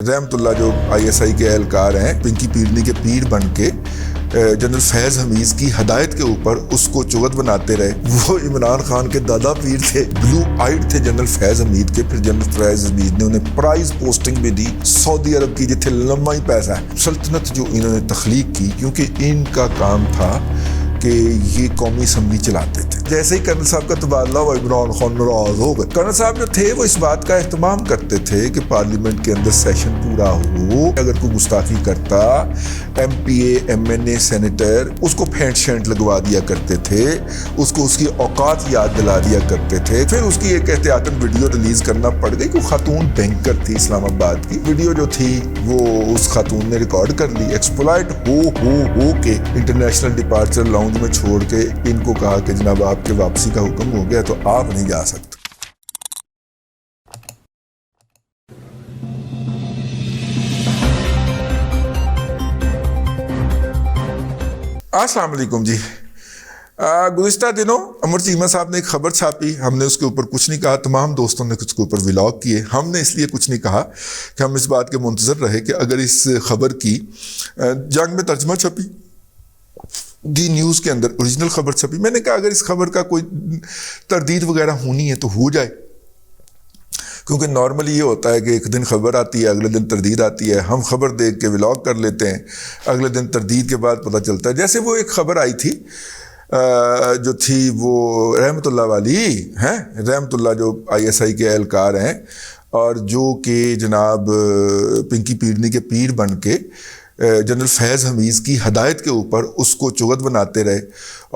رحمت اللہ جو I S I کے اہلکار ہیں، پنکی پیرنی کے پیر بن کے جنرل فیض حمیز کی ہدایت کے اوپر اس کو چغت بناتے رہے. وہ عمران خان کے دادا پیر تھے، بلو آئیڈ تھے جنرل فیض حمید کے. پھر جنرل فیض حمید نے انہیں پرائز پوسٹنگ بھی دی سعودی عرب کی، جتنے لمبا ہی پیسہ ہے. سلطنت جو انہوں نے تخلیق کی، کیونکہ ان کا کام تھا کہ یہ قومی اسمبلی چلاتے تھے. جیسے ہی کرنل صاحب کا تبادلہ ہوا، عمران خان ناراض ہو گئے. کرنل صاحب جو تھے وہ اس بات کا اہتمام کرتے تھے کہ پارلیمنٹ کے اندر سیشن پورا ہو. اگر کوئی گستاخی کرتا، ایم پی اے، ایم این اے، سینیٹر، اس کو پھینٹ شینٹ لگوا دیا کرتے تھے، اس کو اس کی اوقات یاد دلا دیا کرتے تھے. پھر اس کی ایک احتیاطاً ویڈیو ریلیز کرنا پڑ گئی. کوئی خاتون بینکر تھی اسلام آباد کی، ویڈیو جو تھی وہ اس خاتون نے ریکارڈ کر لی. ایکسپلائٹ ہو کے انٹرنیشنل ڈپارچر لاؤنج میں چھوڑ کے ان کو کہا کہ جناب آپ کے واپسی کا حکم ہو گیا تو آپ نہیں جا سکتے. السلام علیکم جی. گزشتہ دنوں عمر چیمہ صاحب نے ایک خبر چھاپی. ہم نے اس کے اوپر کچھ نہیں کہا. تمام دوستوں نے اس کے اوپر ولاگ کیے. ہم نے اس لیے کچھ نہیں کہا کہ ہم اس بات کے منتظر رہے کہ اگر اس خبر کی جنگ میں ترجمہ چھپی، دی نیوز کے اندر اوریجنل خبر چھپی، میں نے کہا اگر اس خبر کا کوئی تردید وغیرہ ہونی ہے تو ہو جائے. کیونکہ نارملی یہ ہوتا ہے کہ ایک دن خبر آتی ہے، اگلے دن تردید آتی ہے. ہم خبر دیکھ کے ولاگ کر لیتے ہیں، اگلے دن تردید کے بعد پتہ چلتا ہے. جیسے وہ ایک خبر آئی تھی جو تھی وہ رحمت اللہ والی ہیں، رحمت اللہ جو آئی ایس آئی کے اہلکار ہیں اور جو کہ جناب پنکی پیرنی کے پیر بن کے جنرل فیض حمیز کی ہدایت کے اوپر اس کو چغت بناتے رہے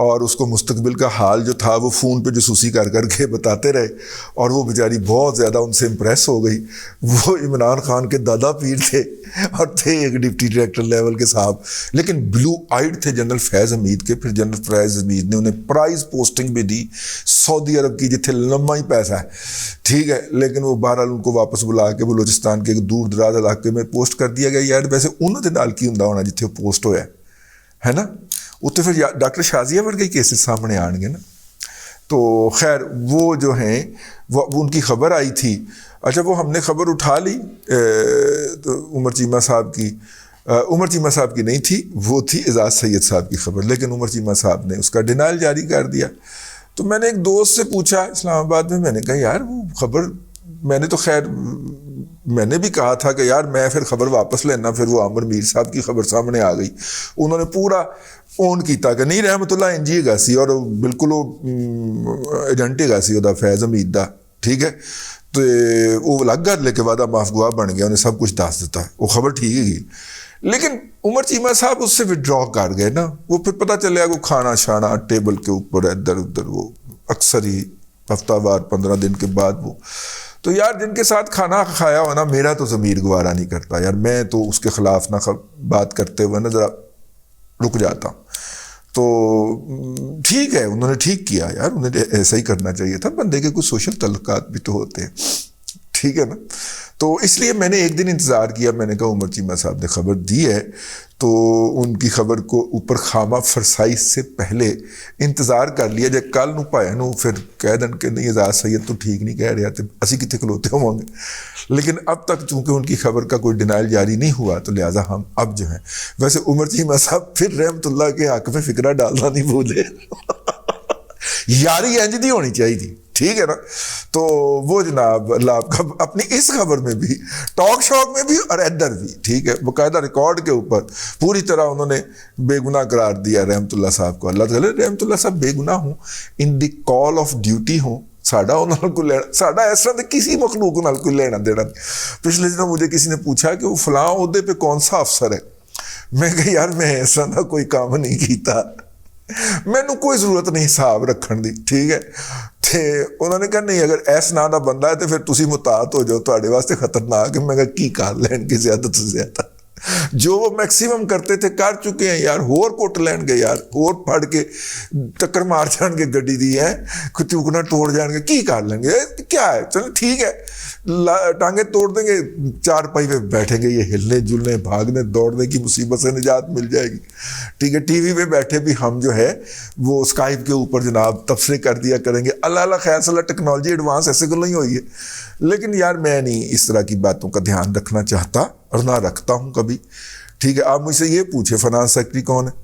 اور اس کو مستقبل کا حال جو تھا وہ فون پہ جاسوسی کر کے بتاتے رہے. اور وہ بیچاری بہت زیادہ ان سے امپریس ہو گئی. وہ عمران خان کے دادا پیر تھے اور تھے ایک ڈپٹی ڈائریکٹر لیول کے صاحب، لیکن بلو آئیڈ تھے جنرل فیض حمید کے. پھر جنرل فیض حمید نے انہیں پرائز پوسٹنگ بھی دی سعودی عرب کی، جتنے لمبا ہی پیسہ ہے، ٹھیک ہے. لیکن وہ بہرحال ان کو واپس بلا کے بلوچستان کے ایک دور دراز علاقے میں پوسٹ کر دیا گیا. یار ویسے انہوں نے نال کی ہوں ہونا جتنے پوسٹ ہوا ہے نا، اتنے پھر ڈاکٹر شازیہ ورگے کیسز سامنے آن گے نا. تو خیر وہ جو ہیں وہ ان کی خبر آئی تھی. اچھا وہ ہم نے خبر اٹھا لی عمر چیمہ صاحب کی. عمر چیمہ صاحب کی نہیں تھی، وہ تھی اعزاز سید صاحب کی خبر، لیکن عمر چیمہ صاحب نے اس کا ڈینائل جاری کر دیا. تو میں نے ایک دوست سے پوچھا اسلام آباد میں، میں نے کہا یار وہ خبر، میں نے تو خیر میں نے بھی کہا تھا کہ یار میں پھر خبر واپس لینا. پھر وہ عامر میر صاحب کی خبر سامنے آ گئی. انہوں نے پورا اون کیتا کہ نہیں رحمت اللہ انجی گا سی اور بالکل وہ ایجنٹ گا سی وہ فیض حمید دا، ٹھیک ہے. تو وہ لگ گھر لے کے بعد معاف گواہ بن گیا، انہیں سب کچھ دس دیتا، وہ خبر ٹھیک ہے گی. لیکن عمر چیمہ صاحب اس سے وڈرا کر گئے نا. وہ پھر پتہ چلے وہ کھانا شانا ٹیبل کے اوپر ادھر ادھر، وہ اکثر ہی ہفتہ وار 15 دن کے بعد وہ. تو یار جن کے ساتھ کھانا کھایا ہوا نا، میرا تو ضمیر گوارا نہیں کرتا یار. میں تو اس کے خلاف نہ بات کرتے ہوئے نا ذرا رک جاتا ہوں. تو ٹھیک ہے، انہوں نے ٹھیک کیا یار، انہیں ایسا ہی کرنا چاہیے تھا. بندے کے کچھ سوشل تعلقات بھی تو ہوتے ہیں، ٹھیک ہے نا. تو اس لیے میں نے ایک دن انتظار کیا. میں نے کہا عمر چیمہ صاحب نے خبر دی ہے تو ان کی خبر کو اوپر خامہ فرسائی سے پہلے انتظار کر لیا جائے. کل نو پایا نو پھر کہہ دن کہ نہیں اعزاز سید تو ٹھیک نہیں کہہ رہے تھے، اسی کتنے کھلوتے ہوں گے. لیکن اب تک چونکہ ان کی خبر کا کوئی ڈینائل جاری نہیں ہوا تو لہٰذا ہم اب جو ہیں. ویسے عمر چیمہ صاحب پھر رحمت اللہ کے حق میں فکرہ ڈالنا نہیں بھولے. یاری انج نہیں ہونی چاہیے تھی، ٹھیک ہے نا. تو وہ جناب اللہ آپ کا اپنی اس خبر میں بھی، ٹاک شوق میں بھی اور ادھر بھی، ٹھیک ہے، باقاعدہ ریکارڈ کے اوپر پوری طرح انہوں نے بے گناہ قرار دیا رحمت اللہ صاحب کو. اللہ تعالیٰ رحمت اللہ صاحب بے گناہ ہوں، ان دی کال آف ڈیوٹی ہوں. ساڈا انہوں کو لینا، ساڈا اس طرح کسی مخلوق نال کوئی لینا دینا. پچھلے دنوں مجھے کسی نے پوچھا کہ وہ فلاں عہدے پہ کون سا افسر ہے. میں کہ یار میں اس طرح کا کوئی کام نہیں کیتا، مینوں کوئی ضرورت نہیں حساب رکھن دی، ٹھیک ہے. تے انہوں نے کہا نہیں اگر ایس نا دا بندہ ہے تو پھر تسی متعاط ہو جاؤ، تواڈے واسطے خطرناک ہے. میں کہا کی کر لین کی زیادہ تو زیادہ، جو وہ میکسیمم کرتے تھے کر چکے ہیں یار. ہور کٹ لین گے یار, ہور پھڑ کے ٹکر مار جان گے گڈی دی ہے, چوکنا توڑ جان گے, کی کر لیں گے, کیا ہے, چلو ٹھیک ہے ٹانگیں توڑ دیں گے, چار پائی پہ بیٹھیں گے, یہ ہلنے جلنے بھاگنے دوڑنے کی مصیبت سے نجات مل جائے گی. ٹھیک ہے, ٹی وی پہ بیٹھے بھی ہم جو ہے وہ اسکائپ کے اوپر جناب تبصرے کر دیا کریں گے. اللہ اللہ خیر صلی اللہ, ٹیکنالوجی ایڈوانس ایسے کو نہیں ہوئی ہے, لیکن یار میں نہیں اس طرح کی باتوں کا دھیان رکھنا چاہتا اور نہ رکھتا ہوں کبھی. ٹھیک ہے, آپ مجھ سے یہ پوچھیں فنانس سیکٹری کون ہے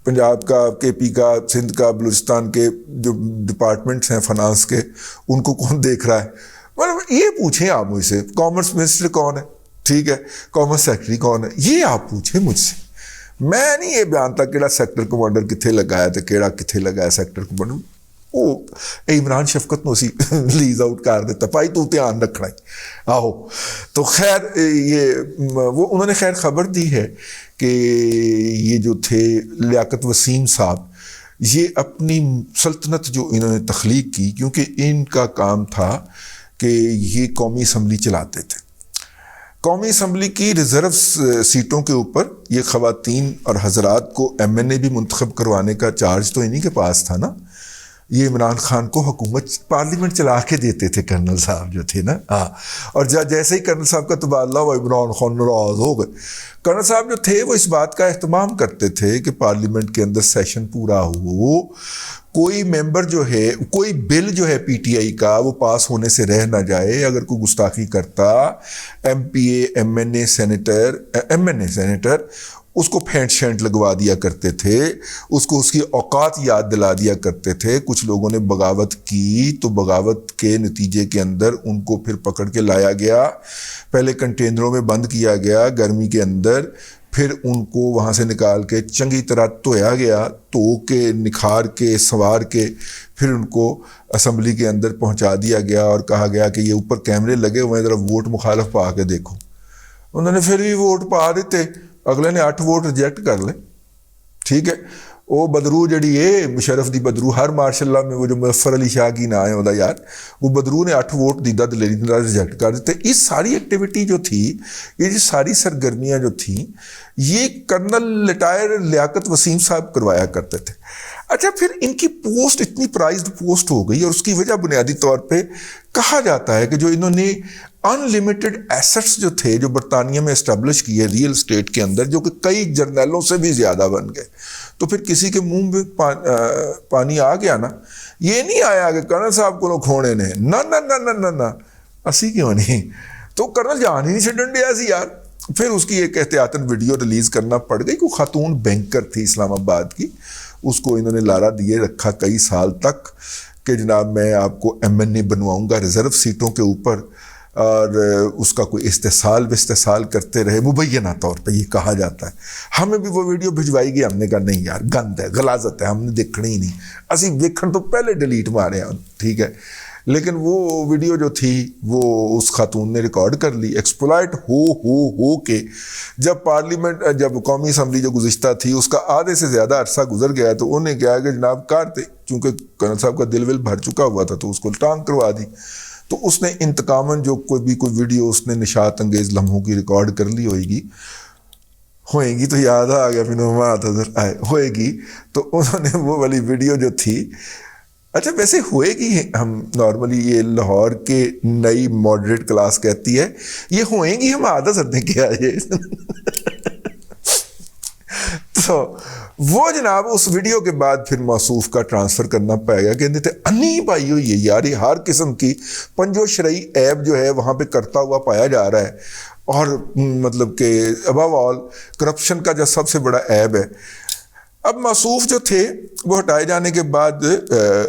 پنجاب کا, کے پی کا, سندھ کا, بلوچستان کے جو ڈپارٹمنٹس ہیں فنانس کے, ان کو کون دیکھ رہا ہے, مطلب یہ پوچھیں آپ مجھ سے. کامرس منسٹر کون ہے, ٹھیک ہے, کامرس سیکٹری کون ہے, یہ آپ پوچھیں مجھ سے. میں نہیں یہ بیانتا کیڑا سیکٹر کمانڈر کتنے لگایا تو کیڑا کتنے لگایا سیکٹر کمانڈر. وہ عمران شفقت نو اسی لیز آؤٹ کر دیتا, بھائی تو دھیان رکھنا ہی آہو. تو خیر یہ وہ انہوں نے خیر خبر دی ہے کہ یہ جو تھے لیاقت وسیم صاحب, یہ اپنی سلطنت جو انہوں نے تخلیق کی, کیونکہ ان کا کام تھا کہ یہ قومی اسمبلی چلاتے تھے. قومی اسمبلی کی ریزرو سیٹوں کے اوپر یہ خواتین اور حضرات کو ایم این اے بھی منتخب کروانے کا چارج تو انہی کے پاس تھا نا. یہ عمران خان کو حکومت پارلیمنٹ چلا کے دیتے تھے کرنل صاحب جو تھے نا. ہاں, اور جیسے ہی کرنل صاحب کا تبادلہ ہوا عمران خان ناراض ہو گئے. کرنل صاحب جو تھے وہ اس بات کا اہتمام کرتے تھے کہ پارلیمنٹ کے اندر سیشن پورا ہو, کوئی ممبر جو ہے, کوئی بل جو ہے پی ٹی آئی کا وہ پاس ہونے سے رہ نہ جائے. اگر کوئی گستاخی کرتا ایم پی اے, ایم این اے سینیٹر اس کو پھینٹ شینٹ لگوا دیا کرتے تھے, اس کو اس کی اوقات یاد دلا دیا کرتے تھے. کچھ لوگوں نے بغاوت کی تو بغاوت کے نتیجے کے اندر ان کو پھر پکڑ کے لایا گیا, پہلے کنٹینروں میں بند کیا گیا گرمی کے اندر, پھر ان کو وہاں سے نکال کے چنگی طرح دھویا گیا, تو کے نکھار کے سوار کے پھر ان کو اسمبلی کے اندر پہنچا دیا گیا اور کہا گیا کہ یہ اوپر کیمرے لگے ہوئے ہیں, ذرا ووٹ مخالف پا کے دیکھو. انہوں نے پھر بھی ووٹ پا دیتے, اگلے نے 8 ووٹ ریجیکٹ کر لے. ٹھیک ہے, وہ بدرو جڑی ہے مشرف دی بدرو, ہر ماشاء اللہ میں وہ جو مظفر علی شاہ کی نا ہے وہ یار, وہ بدرو نے 8 ووٹ دیدہ دلیری دلہ ریجیکٹ کر دیتے. اس ساری ایکٹیویٹی جو تھی, یہ جو ساری سرگرمیاں جو تھیں, یہ کرنل ریٹائر لیاقت وسیم صاحب کروایا کرتے تھے. اچھا, پھر ان کی پوسٹ اتنی پرائزڈ پوسٹ ہو گئی, اور اس کی وجہ بنیادی طور پہ کہا جاتا ہے کہ جو انہوں نے ان لمیٹڈ ایسٹس جو تھے جو برطانیہ میں اسٹیبلش کیے ریئل اسٹیٹ کے اندر, جو کہ کئی جرنیلوں سے بھی زیادہ بن گئے, تو پھر کسی کے منہ میں پانی آ گیا نا. یہ نہیں آیا کہ کرنل صاحب کو کھونے نے, نہ اسی کیوں نہیں, تو کرنل جان ہی نہیں چڈن دیا سی یار. پھر اس کی ایک احتیاطاً ویڈیو ریلیز کرنا پڑ گئی. کوئی خاتون بینکر تھی اسلام آباد کی, اس کو انہوں نے لارا دیے رکھا کئی سال تک کہ جناب میں آپ کو ایم این اے بنواؤں گا ریزرو سیٹوں کے اوپر, اور اس کا کوئی استحصال کرتے رہے مبینہ طور پہ, یہ کہا جاتا ہے. ہمیں بھی وہ ویڈیو بھجوائی گئی, ہم نے کہا نہیں یار گند ہے, غلاظت ہے, ہم نے دیکھنا ہی نہیں, اسی دیکھن تو پہلے ڈیلیٹ مارے ہیں. ٹھیک ہے, لیکن وہ ویڈیو جو تھی وہ اس خاتون نے ریکارڈ کر لی, ایکسپلائٹ ہو کے. جب پارلیمنٹ, جب قومی اسمبلی جو گزشتہ تھی اس کا آدھے سے زیادہ عرصہ گزر گیا, تو انہوں نے کہا کہ جناب کاٹتے, چونکہ کرنل صاحب کا دل ول بھر چکا ہوا تھا تو اس کو ٹانگ کروا دی. تو اس نے انتقاماً جو کوئی ویڈیو اس نے نشاط انگیز لمحوں کی ریکارڈ کر لی ہوئے گی تو یاد آ گیا, پھر ہوئے گی تو انہوں نے وہ والی ویڈیو جو تھی. اچھا ویسے ہوئے گی, ہم نارملی یہ لاہور کے نئی ماڈریٹ کلاس کہتی ہے, یہ ہوئیں گی ہم آدھا سر نے کیا یہ. تو وہ جناب اس ویڈیو کے بعد پھر موصوف کا ٹرانسفر کرنا پائے گا, کہتے تھے انی پائی ہوئی ہے یار, یہ ہر قسم کی پنجو شرعی عیب جو ہے وہاں پہ کرتا ہوا پایا جا رہا ہے, اور مطلب کہ ابو آل کرپشن کا جو سب سے بڑا عیب ہے. اب موصوف جو تھے وہ ہٹائے جانے کے بعد,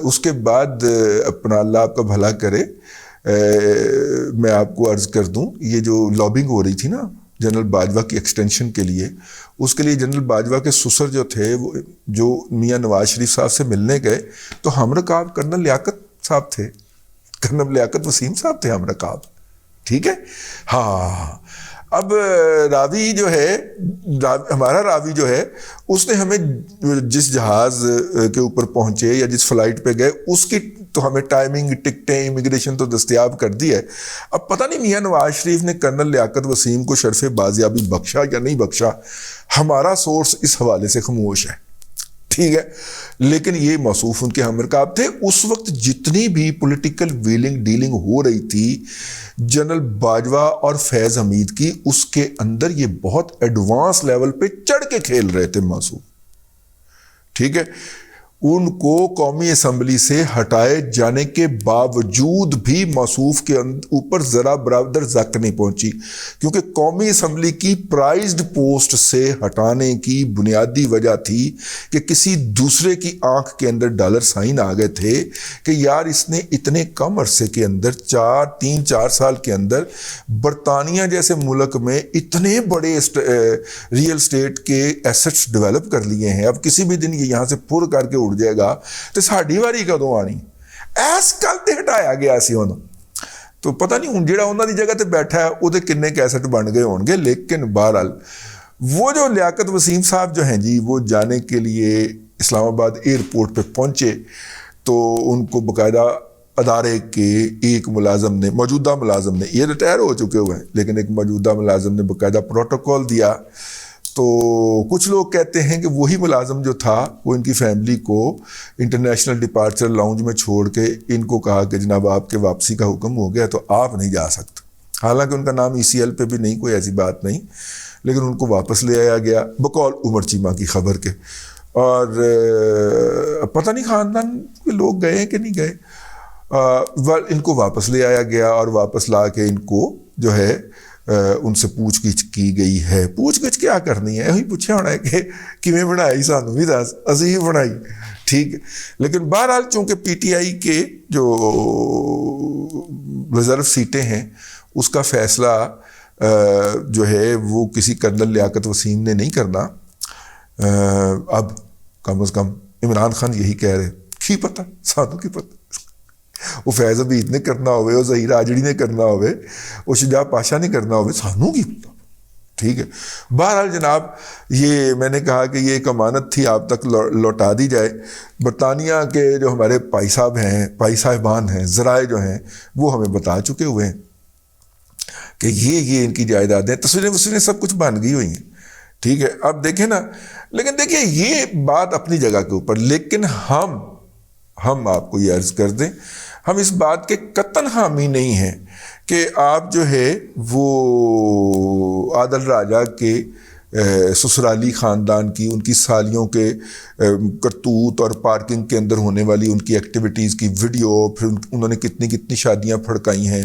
اس کے بعد اپنا اللہ آپ کا بھلا کرے, میں آپ کو عرض کر دوں, یہ جو لابنگ ہو رہی تھی نا جنرل باجوہ کی ایکسٹینشن کے لیے, اس کے لیے جنرل باجوہ کے سسر جو تھے وہ جو میاں نواز شریف صاحب سے ملنے گئے, تو ہم رکاب کرنل لیاقت صاحب تھے, کرنل لیاقت وسیم صاحب تھے ہم رکاب. ٹھیک ہے, ہاں. اب راوی جو ہے, ہمارا راوی جو ہے, اس نے ہمیں جس جہاز کے اوپر پہنچے یا جس فلائٹ پہ گئے اس کی تو ہمیں ٹائمنگ ٹکٹیں امیگریشن تو دستیاب کر دی ہے. اب پتہ نہیں میاں نواز شریف نے کرنل لیاقت وسیم کو شرف بازیابی بخشا یا نہیں بخشا, ہمارا سورس اس حوالے سے خاموش ہے, ٹھیک ہے, لیکن یہ موصوف ان کے ہم رکاب تھے. اس وقت جتنی بھی پولیٹیکل ویلنگ ڈیلنگ ہو رہی تھی جنرل باجوہ اور فیض حمید کی, اس کے اندر یہ بہت ایڈوانس لیول پہ چڑھ کے کھیل رہے تھے موصوف, ٹھیک ہے. ان کو قومی اسمبلی سے ہٹائے جانے کے باوجود بھی موصوف کے اوپر ذرا برابر زک نہیں پہنچی, کیونکہ قومی اسمبلی کی پرائزڈ پوسٹ سے ہٹانے کی بنیادی وجہ تھی کہ کسی دوسرے کی آنکھ کے اندر ڈالر سائن آ گئے تھے کہ یار اس نے اتنے کم عرصے کے اندر 3-4 سال کے اندر برطانیہ جیسے ملک میں اتنے بڑے ریئل اسٹیٹ کے ایسٹس ڈیولپ کر لیے ہیں, اب کسی بھی دن یہ یہاں سے پھر کر کے جائے گا تو ساڈی واری کدوں آنی, ایس کل تے ہٹایا گیا سی انہوں. تو پتہ نہیں ہوں جہاں انہوں دی جگہ تے بیٹھا ہے وہ کنے کیسٹ بن گئے ہون گے. لیکن بہرحال وہ جو لیاقت وسیم صاحب جو ہیں جی, وہ جانے کے لیے اسلام آباد ایئرپورٹ پہ پہنچے تو ان کو باقاعدہ ادارے کے ایک ملازم نے, موجودہ ملازم نے, یہ ریٹائر ہو چکے ہوئے ہیں لیکن ایک موجودہ ملازم نے باقاعدہ پروٹوکول دیا. تو کچھ لوگ کہتے ہیں کہ وہی ملازم جو تھا وہ ان کی فیملی کو انٹرنیشنل ڈپارچر لاؤنج میں چھوڑ کے ان کو کہا کہ جناب آپ کے واپسی کا حکم ہو گیا تو آپ نہیں جا سکتے. حالانکہ ان کا نام ECL پہ بھی نہیں, کوئی ایسی بات نہیں, لیکن ان کو واپس لے آیا گیا بقول عمر چیمہ کی خبر کے. اور پتہ نہیں خاندان کے لوگ گئے ہیں کہ نہیں گئے, ان کو واپس لے آیا گیا اور واپس لا کے ان کو جو ہے ان سے پوچھ گچھ کی گئی ہے. پوچھ گچھ کیا کرنی ہے, یہی پوچھا ہونا ہے کہ کیویں بنائی, سانوں بھی دس اسی ہی بنائی, ٹھیک ہے. لیکن بہرحال چونکہ PTI کے جو ریزرو سیٹیں ہیں اس کا فیصلہ جو ہے وہ کسی کرنل لیاقت وسیم نے نہیں کرنا. اب کم از کم عمران خان یہی کہہ رہے, کی پتہ سانوں کی پتہ, وہ فیض حمید نے کرنا ہوئے, وہ ظہیر آجڑی نے کرنا ہوئے, وہ شجاع پاشا نے کرنا ہوئے, سانوں کی پتہ, ٹھیک ہے. بہرحال جناب یہ میں نے کہا کہ یہ ایک امانت تھی آپ تک لوٹا دی جائے. برطانیہ کے جو ہمارے پائی صاحب ہیں, پائی صاحبان ہیں, ذرائع جو ہیں وہ ہمیں بتا چکے ہوئے ہیں کہ یہ ان کی جائیدادیں, تصویریں سب کچھ بن گئی ہوئی ہیں, ٹھیک ہے. اب دیکھیں نا, لیکن دیکھیں یہ بات اپنی جگہ کے اوپر, لیکن ہم آپ کو یہ عرض کر دیں, ہم اس بات کے قطعاً حامی نہیں ہیں کہ آپ جو ہے وہ عادل راجہ کے سسرالی خاندان کی, ان کی سالیوں کے کرتوت اور پارکنگ کے اندر ہونے والی ان کی ایکٹیویٹیز کی ویڈیو, پھر انہوں نے کتنی شادیاں پھڑکائی ہیں.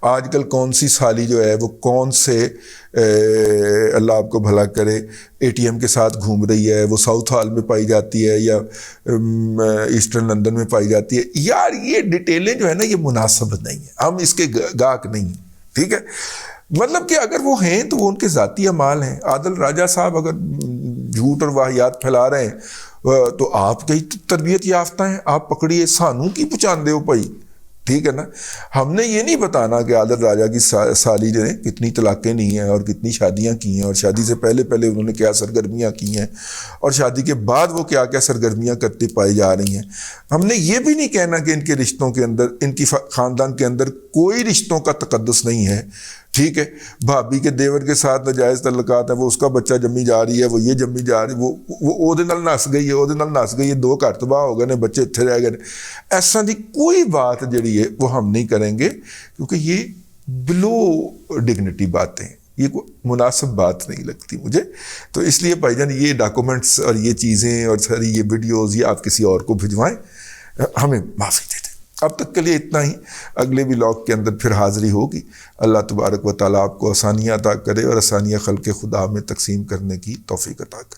آج کل کون سی سالی جو ہے وہ کون سے اللہ آپ کو بھلا کرے ATM کے ساتھ گھوم رہی ہے, وہ ساؤتھ ہال میں پائی جاتی ہے یا ایسٹرن لندن میں پائی جاتی ہے. یار یہ ڈیٹیلیں جو ہے نا یہ مناسب نہیں ہے, ہم اس کے گاہک نہیں, ٹھیک ہے. مطلب کہ اگر وہ ہیں تو وہ ان کے ذاتی اعمال ہیں. عادل راجہ صاحب اگر جھوٹ اور واہیات پھیلا رہے ہیں تو آپ کی تربیت یافتہ ہیں, آپ پکڑیے, سانوں کی پہچان دے ہو بھائی, ٹھیک ہے نا. ہم نے یہ نہیں بتانا کہ عادل راجہ کی سالی جو ہے کتنی طلاقیں لی ہیں اور کتنی شادیاں کی ہیں, اور شادی سے پہلے انہوں نے کیا سرگرمیاں کی ہیں, اور شادی کے بعد وہ کیا سرگرمیاں کرتی پائی جا رہی ہیں. ہم نے یہ بھی نہیں کہنا کہ ان کے رشتوں کے اندر, ان کی خاندان کے اندر کوئی رشتوں کا تقدس نہیں ہے, ٹھیک ہے. بھابی کے دیور کے ساتھ ناجائز تعلقات ہیں, وہ اس کا بچہ جمی جا رہی ہے, وہ یہ جمی جا رہی ہے, وہ نس گئی ہے, 2 گھر تباہ ہو گئے نے, بچے اتنے رہ گئے. ایسا دی کوئی بات جڑی ہے وہ ہم نہیں کریں گے, کیونکہ یہ بلو ڈگنیٹی باتیں, یہ کوئی مناسب بات نہیں لگتی مجھے. تو اس لیے بھائی جان یہ ڈاکومنٹس اور یہ چیزیں اور ساری یہ ویڈیوز یہ آپ کسی اور کو بھجوائیں, ہمیں معافی دے دیں. اب تک کے لیے اتنا ہی, اگلے ولاگ کے اندر پھر حاضری ہوگی. اللہ تبارک و تعالیٰ آپ کو آسانیاں عطا کرے اور آسانیاں خلق خدا میں تقسیم کرنے کی توفیق عطا کرے.